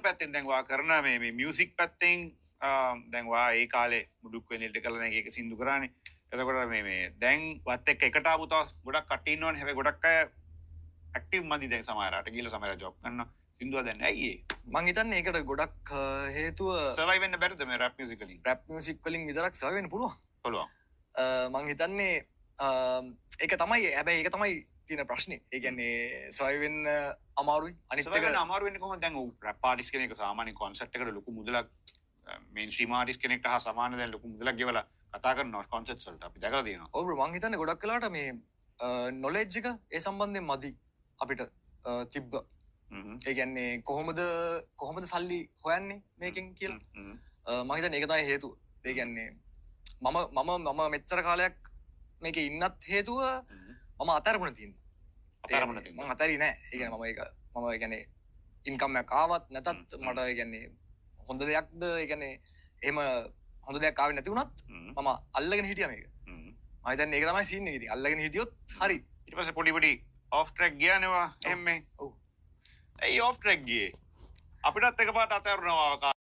පැත්තෙන් දැන් වා කරන මේ මියුසික් පැත්තෙන් දැන් වා ඒ කාලේ මුඩුක් වෙනිල්ට කළා නේ ඒක සින්දු කරානේ. එතකොට මේ දැන් වත් එක්ක එකට ආපු තව ගොඩක් කට්ටිය ඉන්නවනේ. හැබැයි ගොඩක් අය ඇක්ටිව් මදි දැන් සමහරකට ගිහලා සමහර ජොබ් කරනවා. සින්දුව දැන් ඇයි ඒ? මං හිතන්නේ ඒකට ගොඩක් හේතුව සර්වයිව් වෙන්න බැරිද මේ රැප් මියුසික් වලින්? රැප් මියුසික් වලින් විතරක් සර්වයිව් වෙන්න පුළුවන්. පුළුවන්. මං හිතන්නේ ඒක තමයි හැබැයි ඒක තමයි තියෙන ප්‍රශ්නේ. ඒ කියන්නේ සර්වයිව් වෙන්න අමාරුයි. අනිත් එක අමාරු වෙන්නේ කොහොමද? දැන් රැප් ආටිස්ට් කෙනෙක් සාමාන්‍ය කොන්සර්ට් එකකට ලොකු මුදලක් මේන් ස්ට්‍රීම් ආටිස්ට් කෙනෙක්ට හා සමාන දැන් ලොකු මුදලක් ගෙවලා කතා කරනවා කොන්සර්ට්ස් වලට අපි දැකලා තියෙනවා. ඔව් බ්‍රෝ මං හිතන්නේ ගොඩක් වෙලාවට මේ නොලෙජ් එක ඒ සම්බන්ධයෙන් මදි අපිට තිබ්බ. ඒ කියන්නේ කොහොමද සල්ලි හොයන්නේ මේකෙන් කියලා. මම හිතන්නේ ඒක තමයි හේතුව. ඒ කියන්නේ මම මෙච්චර කාලයක් මේකේ ඉන්නත් හේතුව මම අතරමුණ තියෙනවා. මම අතරී නෑ. ඒ කියන්නේ මම ඒ කියන්නේ ඉන්කම් එකක් ආවත් නැතත් මට ඒ කියන්නේ හොඳ දෙයක්ද ඒ කියන්නේ එහෙම හොඳ දෙයක් ආවෙ නැති වුණත් මම අල්ලගෙන හිටියා මේක. මම හිතන්නේ ඒක තමයි සීන් එක ඉතින්. අල්ලගෙන හිටියොත් හරි. ඊට පස්සේ පොඩි ඔෆ් ට්‍රැක් ගියා නේ වා එහෙම. ඔව්. ඒ ඔෆ් ට්‍රැක් ගියේ. අපිටත් එකපාරට අතහැරුණා